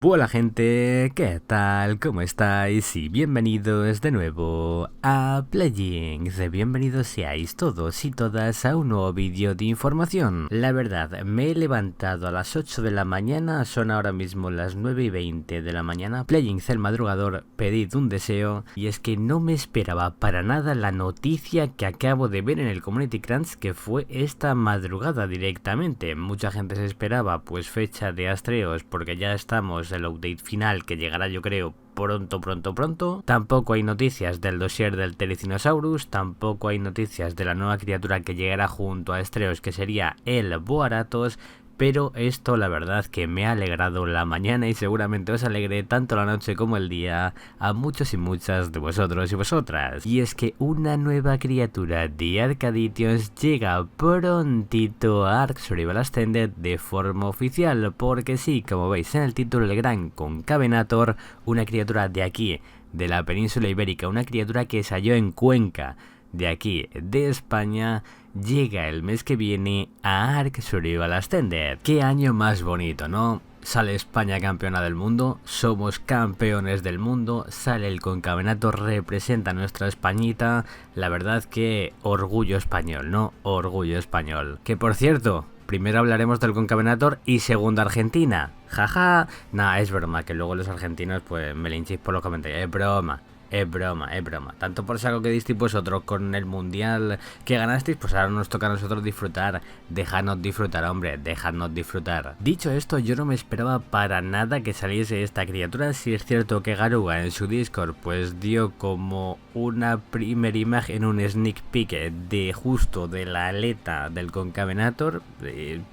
Hola gente, ¿qué tal? ¿Cómo estáis? Y bienvenidos de nuevo a Playings. Bienvenidos seáis todos y todas a un nuevo vídeo de información. La verdad, me he levantado a las 8 de la mañana, son ahora mismo las 9:20 de la mañana. Playings el madrugador, pedid un deseo. Y es que no me esperaba para nada la noticia que acabo de ver en el Community Crunch, que fue esta madrugada directamente. Mucha gente se esperaba pues fecha de Astreos porque ya estamos el update final que llegará yo creo pronto. Tampoco hay noticias del dossier del Telecinosaurus, tampoco hay noticias de la nueva criatura que llegará junto a Astreos, que sería el Boaratos. Pero esto la verdad que me ha alegrado la mañana y seguramente os alegre tanto la noche como el día a muchos y muchas de vosotros y vosotras. Y es que una nueva criatura de Arcaditions llega prontito a Ark Survival Ascended de forma oficial, porque sí, como veis en el título, el gran Concavenator, una criatura de aquí, de la península ibérica, una criatura que salió en Cuenca, de aquí, de España, llega el mes que viene a Ark Survival Ascended. Qué año más bonito, ¿no? Sale España campeona del mundo, somos campeones del mundo, sale el Concavenator, representa nuestra Españita. La verdad que orgullo español, ¿no? Orgullo español. Que por cierto, primero hablaremos del Concavenator y segundo Argentina. Jaja. Nah, es broma, que luego los argentinos pues me linchéis por los comentarios. Es broma. Es broma. Tanto por saco que disteis vosotros con el mundial que ganasteis, pues ahora nos toca a nosotros disfrutar. Dejadnos disfrutar, hombre, dejadnos disfrutar. Dicho esto, yo no me esperaba para nada que saliese esta criatura. Si es cierto que Garuga en su Discord pues dio como una primera imagen, un sneak peek de justo de la aleta del Concavenator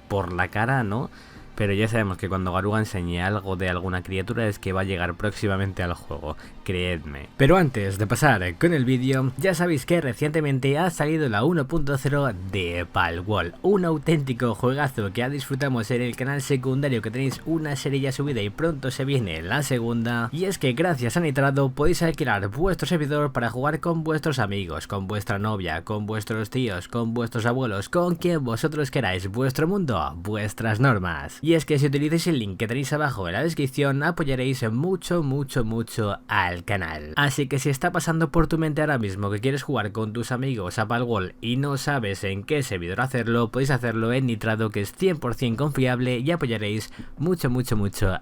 por la cara, ¿no? Pero ya sabemos que cuando Garuga enseñe algo de alguna criatura es que va a llegar próximamente al juego, creedme. Pero antes de pasar con el vídeo, ya sabéis que recientemente ha salido la 1.0 de Palworld, un auténtico juegazo que ya disfrutamos en el canal secundario, que tenéis una serie ya subida y pronto se viene la segunda. Y es que gracias a Nitrado podéis alquilar vuestro servidor para jugar con vuestros amigos, con vuestra novia, con vuestros tíos, con vuestros abuelos, con quien vosotros queráis, vuestro mundo, vuestras normas. Y es que si utilizáis el link que tenéis abajo en la descripción apoyaréis mucho al canal. Así que si está pasando por tu mente ahora mismo que quieres jugar con tus amigos a Palworld y no sabes en qué servidor hacerlo, podéis hacerlo en Nitrado, que es 100% confiable, y apoyaréis mucho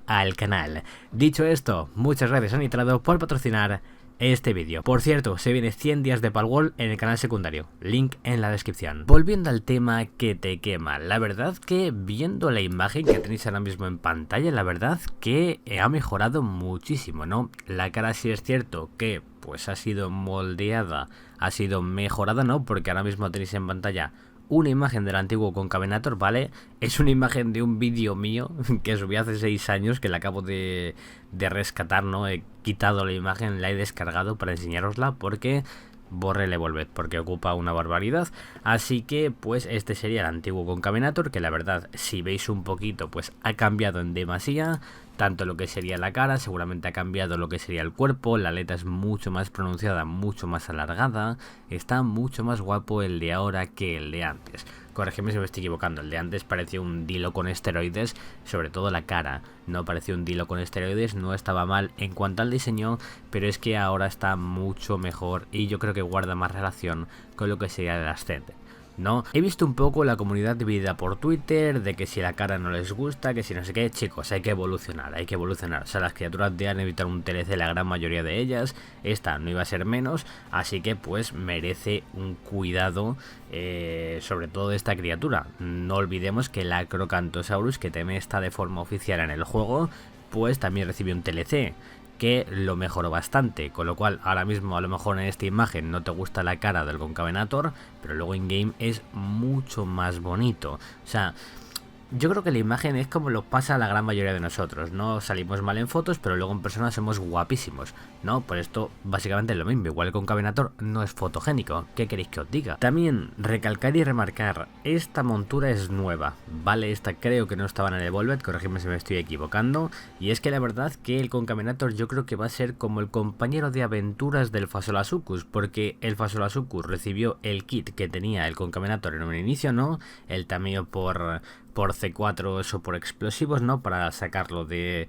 al canal. Dicho esto, muchas gracias a Nitrado por patrocinar este vídeo. Por cierto, se viene 100 días de Palworld en el canal secundario, link en la descripción. Volviendo al tema que te quema, la verdad que viendo la imagen que tenéis ahora mismo en pantalla, la verdad que ha mejorado muchísimo, ¿no? La cara sí es cierto que pues ha sido moldeada, ha sido mejorada, ¿no? Porque ahora mismo tenéis en pantalla una imagen del antiguo Concavenator, ¿vale? Es una imagen de un vídeo mío que subí hace 6 años, que la acabo de rescatar, ¿no? He quitado la imagen, la he descargado para enseñarosla porque borré el Evolved, porque ocupa una barbaridad. Así que pues este sería el antiguo Concavenator, que la verdad si veis un poquito pues ha cambiado en demasía. Tanto lo que sería la cara, seguramente ha cambiado lo que sería el cuerpo, la aleta es mucho más pronunciada, mucho más alargada, está mucho más guapo el de ahora que el de antes. Corregidme si me estoy equivocando, el de antes parecía un dilo con esteroides, sobre todo la cara, no parecía un dilo con esteroides, no estaba mal en cuanto al diseño, pero es que ahora está mucho mejor y yo creo que guarda más relación con lo que sería el Ascended, ¿no? He visto un poco la comunidad dividida por Twitter de que si la cara no les gusta, que si no sé qué. Chicos, hay que evolucionar, O sea, las criaturas deben evitar un TLC, la gran mayoría de ellas. Esta no iba a ser menos, así que pues merece un cuidado, sobre todo esta criatura. No olvidemos que la Acrocanthosaurus, que también está de forma oficial en el juego, pues también recibió un TLC que lo mejoró bastante, con lo cual ahora mismo a lo mejor en esta imagen no te gusta la cara del Concavenator, pero luego in game es mucho más bonito. O sea, yo creo que la imagen es como lo pasa a la gran mayoría de nosotros, no salimos mal en fotos, pero luego en persona somos guapísimos, ¿no? Por esto básicamente es lo mismo, igual el Concavenator no es fotogénico, ¿qué queréis que os diga? También recalcar y remarcar, esta montura es nueva, ¿vale? Esta creo que no estaba en el Evolved, corregidme si me estoy equivocando, y es que la verdad que el Concavenator yo creo que va a ser como el compañero de aventuras del Fasolasuchus, porque el Fasolasuchus recibió el kit que tenía el Concavenator en un inicio, ¿no? El tamaño por por C4 o por explosivos, ¿no? Para sacarlo de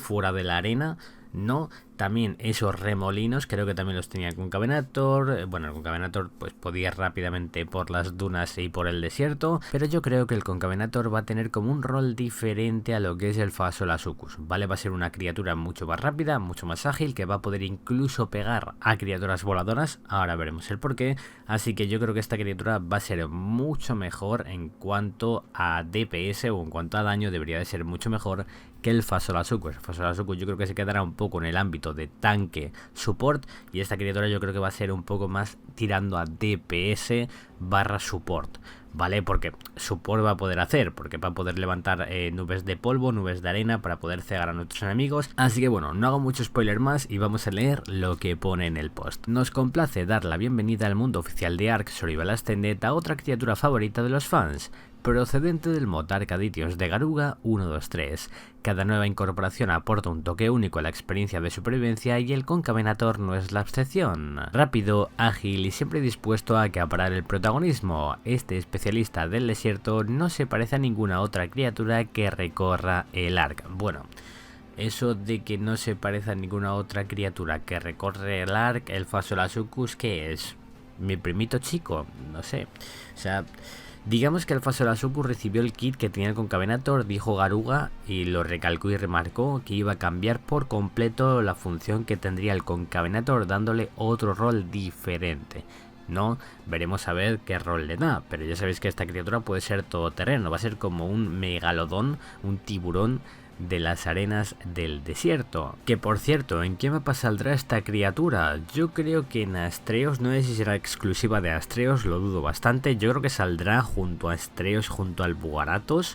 fuera de la arena, ¿no? También esos remolinos, creo que también los tenía el Concavenator. Bueno, el Concavenator pues podía ir rápidamente por las dunas y por el desierto, pero yo creo que el Concavenator va a tener como un rol diferente a lo que es el Fasolasucus, ¿vale? Va a ser una criatura mucho más rápida, mucho más ágil, que va a poder incluso pegar a criaturas voladoras, ahora veremos el porqué, así que yo creo que esta criatura va a ser mucho mejor en cuanto a DPS o en cuanto a daño, debería de ser mucho mejor que el Fasolasucus. El Fasolasucus yo creo que se quedará un poco en el ámbito de tanque support y esta criatura yo creo que va a ser un poco más tirando a DPS barra support, ¿vale? Porque support va a poder hacer, porque va a poder levantar nubes de polvo, nubes de arena para poder cegar a nuestros enemigos. Así que bueno, no hago mucho spoiler más y vamos a leer lo que pone en el post. Nos complace dar la bienvenida al mundo oficial de Ark Survival Ascended a otra criatura favorita de los fans, procedente del mod Arcaditios de Garuga 123. Cada nueva incorporación aporta un toque único a la experiencia de supervivencia y el Concavenator no es la excepción. Rápido, ágil y siempre dispuesto a acaparar el protagonismo, este especialista del desierto no se parece a ninguna otra criatura que recorra el Ark. Bueno, eso de que no se parece a ninguna otra criatura que recorre el Ark, el Fasolasucus, ¿qué es? ¿Mi primito chico? No sé. O sea, digamos que el Fasolasucus recibió el kit que tenía el Concavenator, dijo Garuga, y lo recalcó y remarcó que iba a cambiar por completo la función que tendría el Concavenator, dándole otro rol diferente. No, veremos a ver qué rol le da, pero ya sabéis que esta criatura puede ser todoterreno, va a ser como un megalodón, un tiburón de las arenas del desierto. Que por cierto, ¿en qué mapa saldrá esta criatura? Yo creo que en Astreos, no sé si será exclusiva de Astreos, lo dudo bastante. Yo creo que saldrá junto a Astreos, junto al Bugaratos.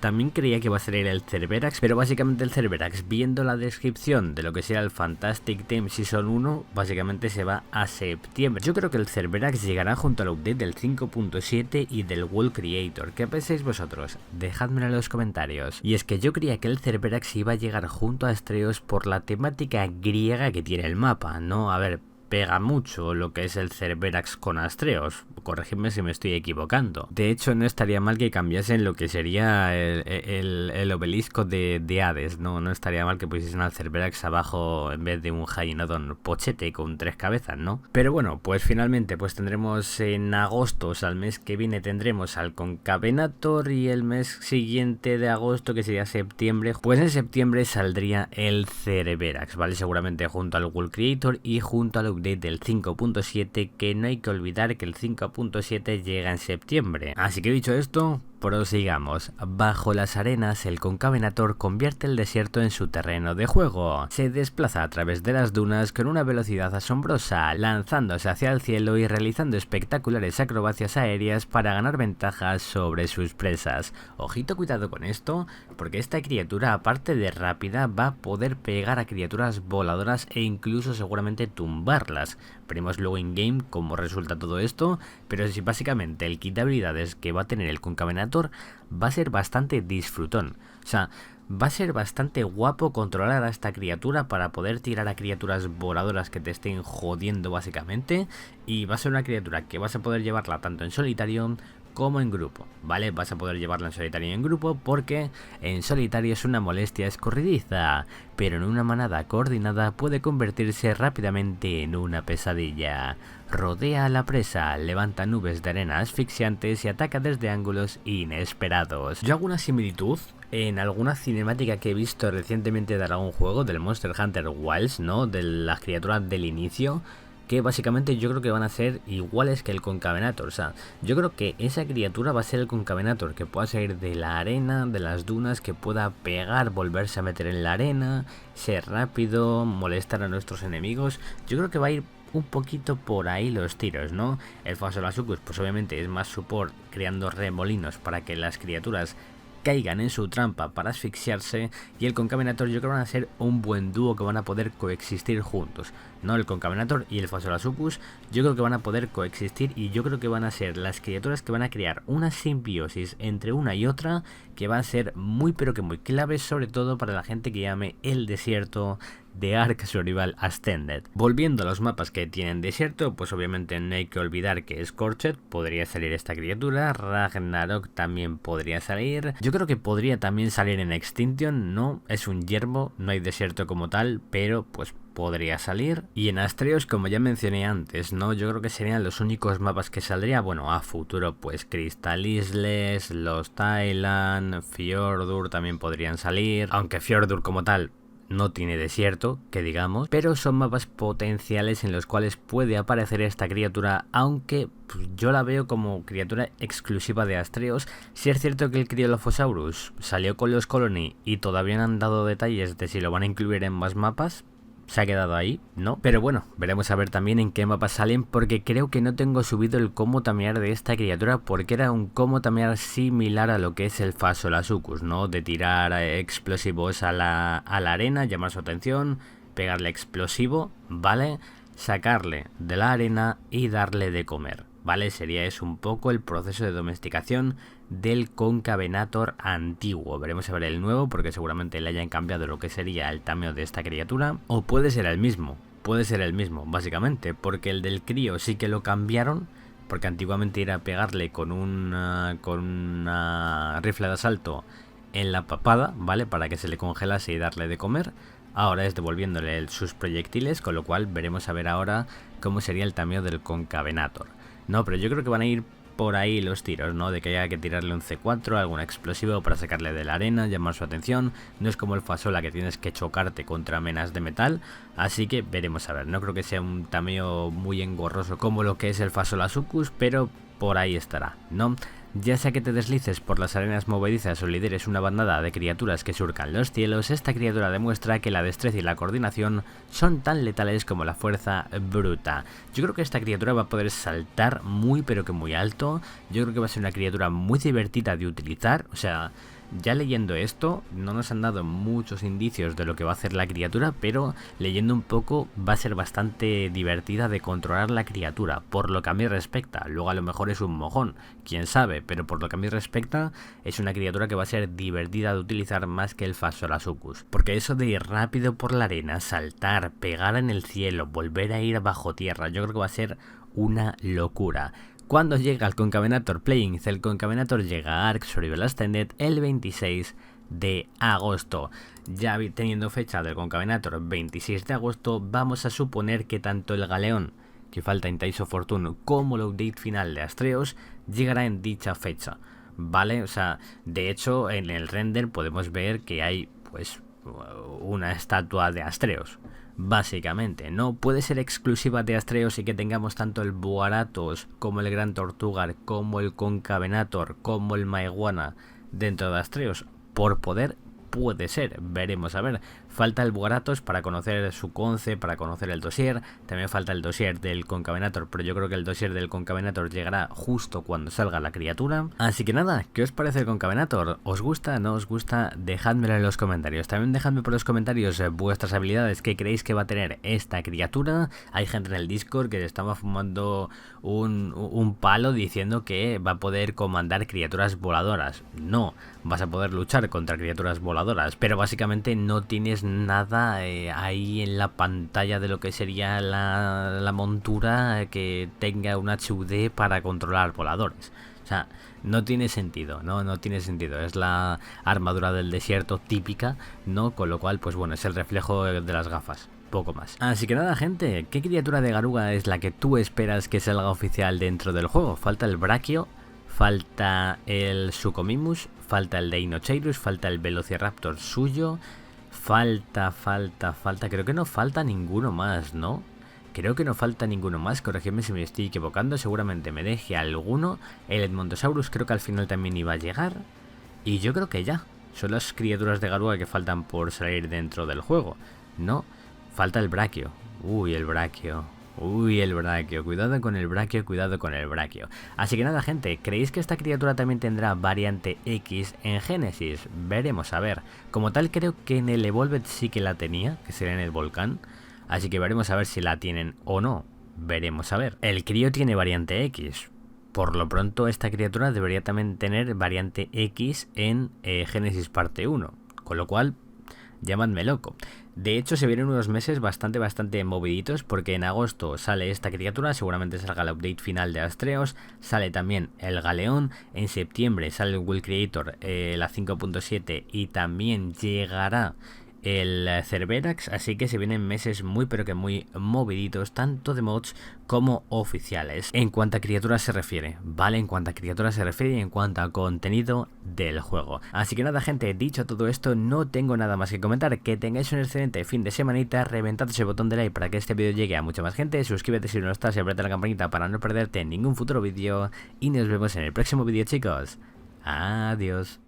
También creía que va a salir el Cerberax, pero básicamente el Cerberax, viendo la descripción de lo que será el Fantastic Team Season 1, básicamente se va a septiembre. Yo creo que el Cerberax llegará junto al update del 5.7 y del World Creator. ¿Qué pensáis vosotros? Dejadmelo en los comentarios. Y es que yo creía que el Cerberax iba a llegar junto a Astreos por la temática griega que tiene el mapa, ¿no? A ver, pega mucho lo que es el Cerberax con Astreos, corregidme si me estoy equivocando. De hecho, no estaría mal que cambiasen lo que sería el obelisco de Hades, no estaría mal que pusiesen al Cerberax abajo en vez de un Hyenodon pochete con 3 cabezas, ¿no? Pero bueno, pues finalmente pues tendremos en agosto, o sea, el mes que viene tendremos al Concavenator y el mes siguiente de agosto, que sería septiembre, pues en septiembre saldría el Cerberax, ¿vale? Seguramente junto al World Creator y junto al update del 5.7, que no hay que olvidar que el 5.7 llega en septiembre. Así que dicho esto, prosigamos. Bajo las arenas, el Concavenator convierte el desierto en su terreno de juego. Se desplaza a través de las dunas con una velocidad asombrosa, lanzándose hacia el cielo y realizando espectaculares acrobacias aéreas para ganar ventajas sobre sus presas. Ojito, cuidado con esto, porque esta criatura, aparte de rápida, va a poder pegar a criaturas voladoras e incluso seguramente tumbarlas. Veremos luego in game cómo resulta todo esto, pero si básicamente el kit de habilidades que va a tener el Concavenator va a ser bastante disfrutón. O sea, va a ser bastante guapo controlar a esta criatura para poder tirar a criaturas voladoras que te estén jodiendo básicamente, y va a ser una criatura que vas a poder llevarla tanto en solitario como en grupo, ¿vale? Vas a poder llevarla en solitario y en grupo, porque en solitario es una molestia escurridiza, pero en una manada coordinada puede convertirse rápidamente en una pesadilla. Rodea a la presa, levanta nubes de arena asfixiantes y ataca desde ángulos inesperados. Yo hago una similitud en alguna cinemática que he visto recientemente de algún juego del Monster Hunter Wilds, ¿no? De las criaturas del inicio, que básicamente yo creo que van a ser iguales que el Concavenator. O sea, yo creo que esa criatura va a ser el Concavenator, que pueda salir de la arena, de las dunas, que pueda pegar, volverse a meter en la arena, ser rápido, molestar a nuestros enemigos. Yo creo que va a ir un poquito por ahí los tiros, ¿no? El Fasolasucus pues obviamente es más support, creando remolinos para que las criaturas caigan en su trampa para asfixiarse, y el Concavenator yo creo que van a ser un buen dúo que van a poder coexistir juntos, ¿no? El Concavenator y el Fasolasucus yo creo que van a poder coexistir, y yo creo que van a ser las criaturas que van a crear una simbiosis entre una y otra que va a ser muy pero que muy clave, sobre todo para la gente que llame el desierto de Ark Survival Ascended. Volviendo a los mapas que tienen desierto, pues obviamente no hay que olvidar que Scorched podría salir esta criatura, Ragnarok también podría salir, yo creo que podría también salir en Extinction, no, es un yermo, no hay desierto como tal, pero pues podría salir. Y en Astreos, como ya mencioné antes, ¿no? Yo creo que serían los únicos mapas que saldría, bueno, a futuro pues Crystal Isles, Lost Island, Fjordur también podrían salir, aunque Fjordur como tal no tiene desierto, que digamos, pero son mapas potenciales en los cuales puede aparecer esta criatura, aunque pues, yo la veo como criatura exclusiva de Astreos. Si es cierto que el Cryolophosaurus salió con los Colony y todavía no han dado detalles de si lo van a incluir en más mapas, se ha quedado ahí, ¿no? Pero bueno, veremos a ver también en qué mapas salen, porque creo que no tengo subido el cómo tamear de esta criatura, porque era un cómo tamear similar a lo que es el Phaseolasuchus, ¿no? De tirar explosivos a la arena, llamar su atención, pegarle explosivo, ¿vale? Sacarle de la arena y darle de comer, ¿vale? Sería eso un poco el proceso de domesticación del Concavenator antiguo. Veremos a ver el nuevo, porque seguramente le hayan cambiado lo que sería el tameo de esta criatura, o puede ser el mismo, básicamente, porque el del crío sí que lo cambiaron, porque antiguamente era pegarle con una rifle de asalto en la papada, ¿vale? Para que se le congelase y darle de comer. Ahora es devolviéndole sus proyectiles, con lo cual veremos a ver ahora cómo sería el tameo del Concavenator. No, pero yo creo que van a ir por ahí los tiros, ¿no? De que haya que tirarle un C4, algún explosivo para sacarle de la arena, llamar su atención. No es como el Fasola, que tienes que chocarte contra menas de metal. Así que veremos a ver. No creo que sea un tameo muy engorroso como lo que es el Phaseolasuchus, pero por ahí estará, ¿no? Ya sea que te deslices por las arenas movedizas o lideres una bandada de criaturas que surcan los cielos, esta criatura demuestra que la destreza y la coordinación son tan letales como la fuerza bruta. Yo creo que esta criatura va a poder saltar muy pero que muy alto. Yo creo que va a ser una criatura muy divertida de utilizar, o sea... Ya leyendo esto, no nos han dado muchos indicios de lo que va a hacer la criatura, pero leyendo un poco va a ser bastante divertida de controlar la criatura, por lo que a mí respecta. Luego a lo mejor es un mojón, quién sabe, pero por lo que a mí respecta es una criatura que va a ser divertida de utilizar más que el Phaseolasuchus. Porque eso de ir rápido por la arena, saltar, pegar en el cielo, volver a ir bajo tierra, yo creo que va a ser una locura. Cuando llega el Concavenator Playing, el Concavenator llega a Ark Survival Ascended el 26 de agosto. Ya teniendo fecha del Concavenator 26 de agosto, vamos a suponer que tanto el Galeón, que falta en Ties of Fortune, como el update final de Astreos llegará en dicha fecha, ¿vale? O sea, de hecho en el render podemos ver que hay pues una estatua de Astreos. Básicamente, no puede ser exclusiva de Astreos y que tengamos tanto el Boaratos como el Gran Tortugar, como el Concavenator, como el Maeguana dentro de Astreos. Por poder puede ser, veremos a ver. Falta el Boaratos para conocer su conce, para conocer el dossier. También falta el dossier del Concavenator, pero yo creo que el dossier del Concavenator llegará justo cuando salga la criatura. Así que nada, ¿qué os parece el Concavenator? ¿Os gusta? ¿No os gusta? Dejádmelo en los comentarios. También dejadme por los comentarios vuestras habilidades que creéis que va a tener esta criatura. Hay gente en el Discord que estaba fumando un palo diciendo que va a poder comandar criaturas voladoras. No, vas a poder luchar contra criaturas voladoras, pero básicamente no tienes nada ahí en la pantalla de lo que sería la montura que tenga un HUD para controlar voladores. O sea, no tiene sentido, no tiene sentido. Es la armadura del desierto típica, ¿no? Con lo cual, pues bueno, es el reflejo de las gafas. Poco más. Así que nada, gente, ¿qué criatura de Garuga es la que tú esperas que salga oficial dentro del juego? Falta el Brachio, falta el Suchomimus, falta el Deinocheirus, falta el Velociraptor suyo, falta, creo que no falta ninguno más, ¿no? Creo que no falta ninguno más, corregidme si me estoy equivocando, seguramente me deje alguno. El Edmontosaurus creo que al final también iba a llegar, y yo creo que ya, son las criaturas de Garuga que faltan por salir dentro del juego, ¿no? Falta el Brachio, uy, el Brachio, cuidado con el Brachio, cuidado con el Brachio. Así que nada, gente, ¿creéis que esta criatura también tendrá variante X en Génesis? Veremos a ver. Como tal, creo que en el Evolved sí que la tenía, que sería en el volcán. Así que veremos a ver si la tienen o no. Veremos a ver. El crío tiene variante X. Por lo pronto, esta criatura debería también tener variante X en Génesis parte 1. Con lo cual... llamadme loco. De hecho, se vienen unos meses bastante moviditos, porque en agosto sale esta criatura, seguramente salga el update final de Astreos, sale también el Galeón, en septiembre sale el Will Creator, la 5.7, y también llegará el Cerverax, así que se vienen meses muy pero que muy moviditos, tanto de mods como oficiales, en cuanto a criaturas se refiere, ¿vale? En cuanto a criaturas se refiere y en cuanto a contenido del juego. Así que nada, gente, dicho todo esto, no tengo nada más que comentar. Que tengáis un excelente fin de semanita, reventad ese botón de like para que este vídeo llegue a mucha más gente, suscríbete si no lo estás y aprieta la campanita para no perderte ningún futuro vídeo, y nos vemos en el próximo vídeo, chicos. Adiós.